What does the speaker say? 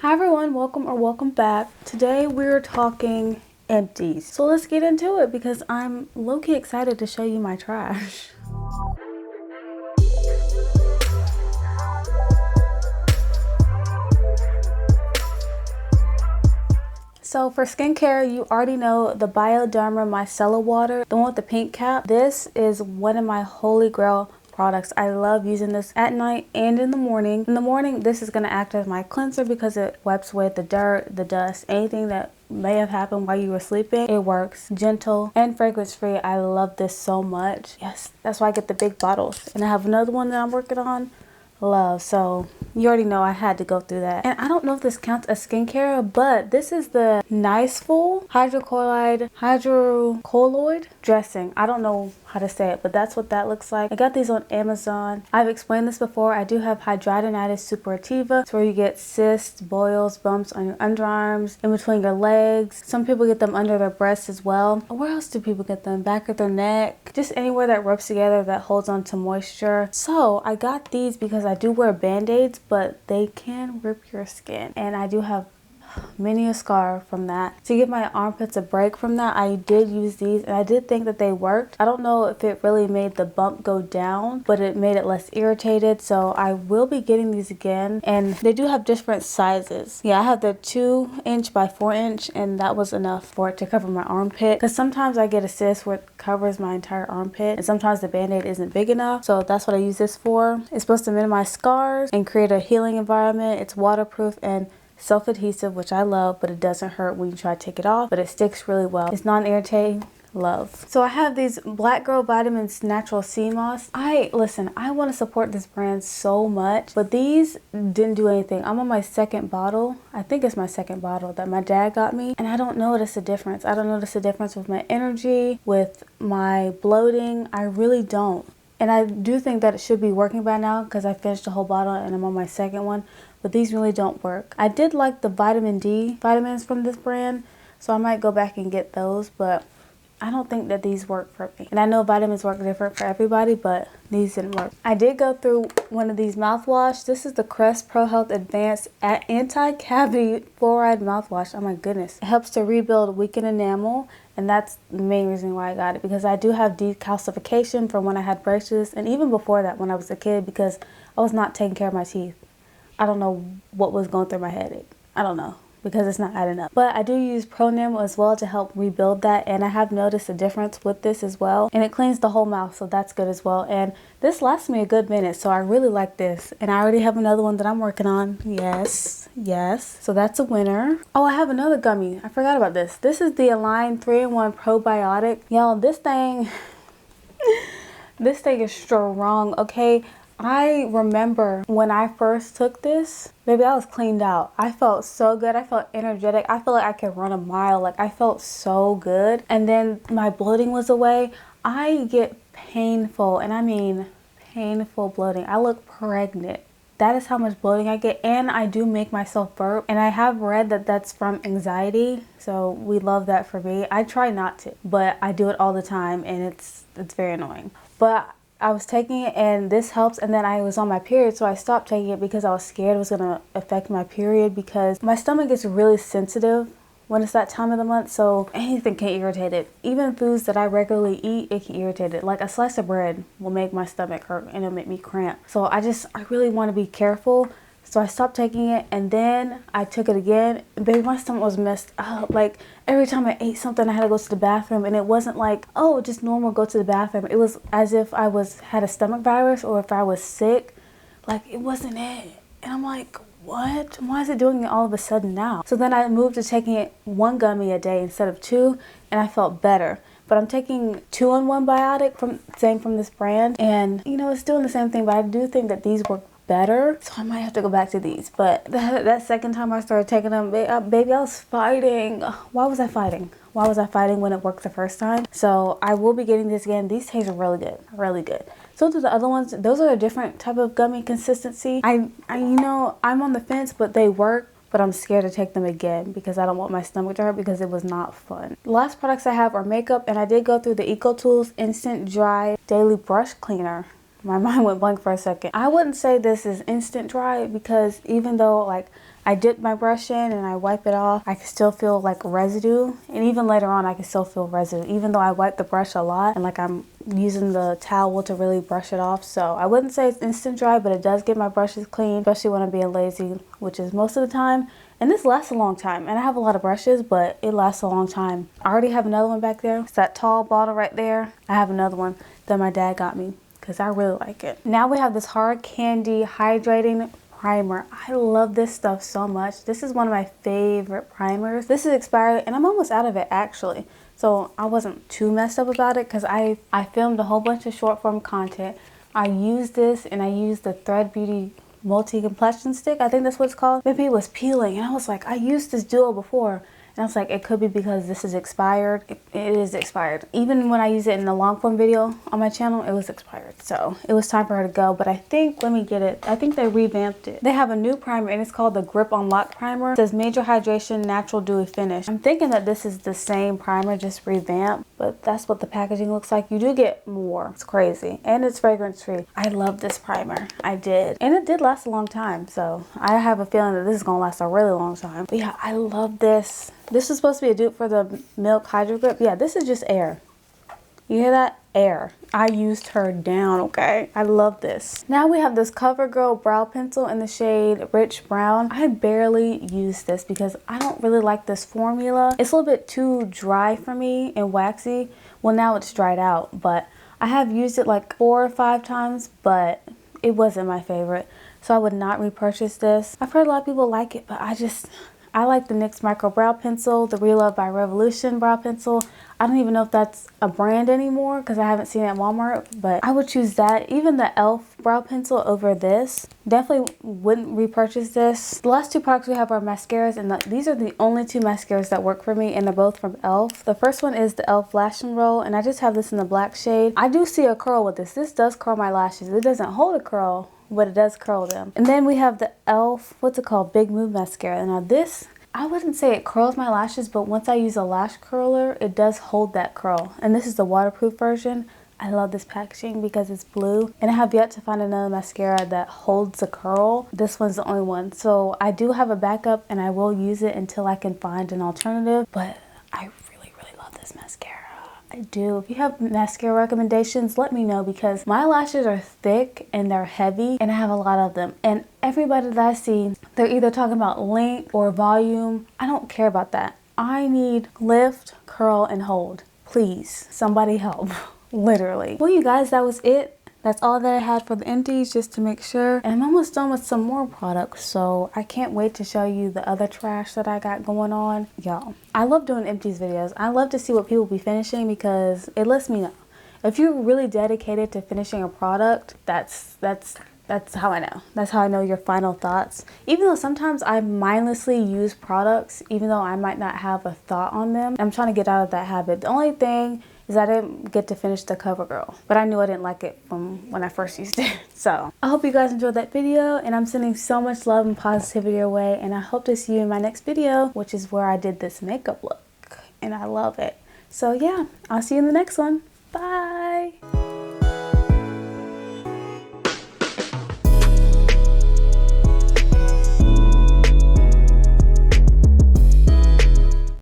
Hi everyone, welcome back. Today we're talking empties. So let's get into it because I'm low-key excited to show you my trash. So for skincare, you already know the Bioderma Micellar water, the one with the pink cap. This is one of my holy grail products. I love using this at night and in the morning. In the morning, this is going to act as my cleanser because it wipes away the dirt, the dust, anything that may have happened while you were sleeping. It works. Gentle and fragrance free. I love this so much. Yes, that's why I get the big bottles. And I have another one that I'm working on. Love. So you already know I had to go through that. And I don't know if this counts as skincare, but this is the Niceful hydrocolloid dressing. I don't know how to say it, but that's what that looks like. I got these on Amazon. I've explained this before. I do have hidradenitis suppurativa. It's where you get cysts, boils, bumps on your underarms, in between your legs. Some people get them under their breasts as well. Where else do people get them? Back of their neck. Just anywhere that rubs together that holds on to moisture. So I got these because I do wear band-aids, but they can rip your skin. And I do have many a scar from that. To give my armpits a break from that, I did use these and I did think that they worked. I don't know if it really made the bump go down, but it made it less irritated. So I will be getting these again, and they do have different sizes. Yeah, I have the 2" by 4" and that was enough for it to cover my armpit, because sometimes I get a cyst where it covers my entire armpit and sometimes the band-aid isn't big enough. So that's what I use this for. It's supposed to minimize scars and create a healing environment. It's waterproof and self-adhesive, which I love, but it doesn't hurt when you try to take it off, but it sticks really well. It's non-irritating. Love. So I have these Black Girl Vitamins Natural Sea Moss. I want to support this brand so much, but these didn't do anything. I'm on my second bottle. I think it's my second bottle that my dad got me, and I don't notice a difference. I don't notice a difference with my energy, with my bloating. I really don't. And I do think that it should be working by now because I finished the whole bottle and I'm on my second one, but these really don't work. I did like the vitamin D vitamins from this brand, so I might go back and get those, but I don't think that these work for me. And I know vitamins work different for everybody, but these didn't work. I did go through one of these mouthwash. This is the Crest Pro Health Advanced Anti-Cavity Fluoride Mouthwash. Oh my goodness. It helps to rebuild weakened enamel, and that's the main reason why I got it, because I do have decalcification from when I had braces, and even before that when I was a kid, because I was not taking care of my teeth. I don't know what was going through my head. I don't know, because it's not adding up. But I do use Pronamel as well to help rebuild that, and I have noticed a difference with this as well, and it cleans the whole mouth, so that's good as well. And this lasts me a good minute, so I really like this, and I already have another one that I'm working on. Yes, so that's a winner. Oh, I have another gummy. I forgot about this. This is the Align 3-in-1 Probiotic. Y'all, this thing this thing is strong, okay? I remember when I first took this, baby, I was cleaned out. I felt so good. I felt energetic. I felt like I could run a mile. Like, I felt so good. And then my bloating was away. I get painful, and I mean painful bloating. I look pregnant. That is how much bloating I get, and I do make myself burp, and I have read that that's from anxiety, so we love that for me. I try not to, but I do it all the time, and it's very annoying. But I was taking it and this helps, and then I was on my period, so I stopped taking it because I was scared it was going to affect my period, because my stomach gets really sensitive when it's that time of the month, so anything can irritate it. Even foods that I regularly eat, it can irritate it. Like a slice of bread will make my stomach hurt and it'll make me cramp. So I really want to be careful. So I stopped taking it, and then I took it again. Baby, my stomach was messed up. Like, every time I ate something, I had to go to the bathroom, and it wasn't like, oh, just normal go to the bathroom. It was as if I had a stomach virus, or if I was sick. Like, it wasn't it. And I'm like, what? Why is it doing it all of a sudden now? So then I moved to taking it 1 gummy a day instead of 2, and I felt better. But I'm taking 2-in-1 Biotic from this brand, and you know, it's doing the same thing, but I do think that these work better, so I might have to go back to these. But that second time I started taking them, baby, I was fighting. Why was I fighting? Why was I fighting when it worked the first time? So I will be getting this again. These taste really good, really good. So do the other ones. Those are a different type of gummy consistency. I you know, I'm on the fence, but they work. But I'm scared to take them again because I don't want my stomach to hurt, because it was not fun. The last products I have are makeup, and I did go through the EcoTools Instant Dry Daily Brush Cleaner. My mind went blank for a second. I wouldn't say this is instant dry, because even though like I I dip my brush in and I wipe it off, I can still feel like residue. And even later on, I can still feel residue, even though I wipe the brush a lot and like I'm using the towel to really brush it off. So I wouldn't say it's instant dry, but it does get my brushes clean, especially when I'm being lazy, which is most of the time. And this lasts a long time. And I have a lot of brushes, but it lasts a long time. I already have another one back there. It's that tall bottle right there. I have another one that my dad got me because I really like it. Now we have this Hard Candy Hydrating Primer. I love this stuff so much. This is one of my favorite primers. This is expired and I'm almost out of it actually. So I wasn't too messed up about it because I filmed a whole bunch of short form content. I used this and I used the Thread Beauty multi-complexion stick, I think that's what it's called. Maybe it was peeling and I was like, I used this duo before. And I was like, it could be because this is expired. It is expired. Even when I use it in the long form video on my channel, it was expired. So it was time for her to go. But I think, let me get it. I think they revamped it. They have a new primer and it's called the Grip Unlock Primer. It says Major Hydration Natural Dewy Finish. I'm thinking that this is the same primer, just revamped. But that's what the packaging looks like. You do get more. It's crazy. And it's fragrance free. I love this primer. I did. And it did last a long time. So I have a feeling that this is going to last a really long time. But yeah, I love this. This is supposed to be a dupe for the Milk Hydro Grip. Yeah, this is just air. You hear that? Air. I used her down, okay? I love this. Now we have this Covergirl brow pencil in the shade Rich Brown. I barely use this because I don't really like this formula. It's a little bit too dry for me and waxy. Well, now it's dried out, but I have used it like 4 or 5 times, but it wasn't my favorite. So I would not repurchase this. I've heard a lot of people like it, but I like the NYX Micro Brow Pencil, the Relove by Revolution Brow Pencil. I don't even know if that's a brand anymore because I haven't seen it at Walmart, but I would choose that. Even the e.l.f. Brow Pencil over this. Definitely wouldn't repurchase this. The last 2 products we have are mascaras, and these are the only 2 mascaras that work for me, and they're both from e.l.f. The first one is the e.l.f. Lash and Roll, and I just have this in the black shade. I do see a curl with this. This does curl my lashes. It doesn't hold a curl, but it does curl them. And then we have the e.l.f. what's it called? Big Move Mascara. Now this, I wouldn't say it curls my lashes, but once I use a lash curler, it does hold that curl. And this is the waterproof version. I love this packaging because it's blue. And I have yet to find another mascara that holds a curl. This one's the only one. So I do have a backup and I will use it until I can find an alternative. But I really, really love this mascara. I do. If you have mascara recommendations, let me know because my lashes are thick and they're heavy and I have a lot of them. And everybody that I see, they're either talking about length or volume. I don't care about that. I need lift, curl, and hold. Please, somebody help. Literally. Well, you guys, that was it. That's all that I had for the empties, just to make sure. And I'm almost done with some more products, so I can't wait to show you the other trash that I got going on. Y'all, I love doing empties videos. I love to see what people be finishing because it lets me know. If you're really dedicated to finishing a product, that's how I know. That's how I know your final thoughts. Even though sometimes I mindlessly use products, even though I might not have a thought on them. I'm trying to get out of that habit. The only thing is I didn't get to finish the Covergirl, but I knew I didn't like it from when I first used it. So I hope you guys enjoyed that video, and I'm sending so much love and positivity your way, and I hope to see you in my next video, which is where I did this makeup look, and I love it. So yeah, I'll see you in the next one. Bye.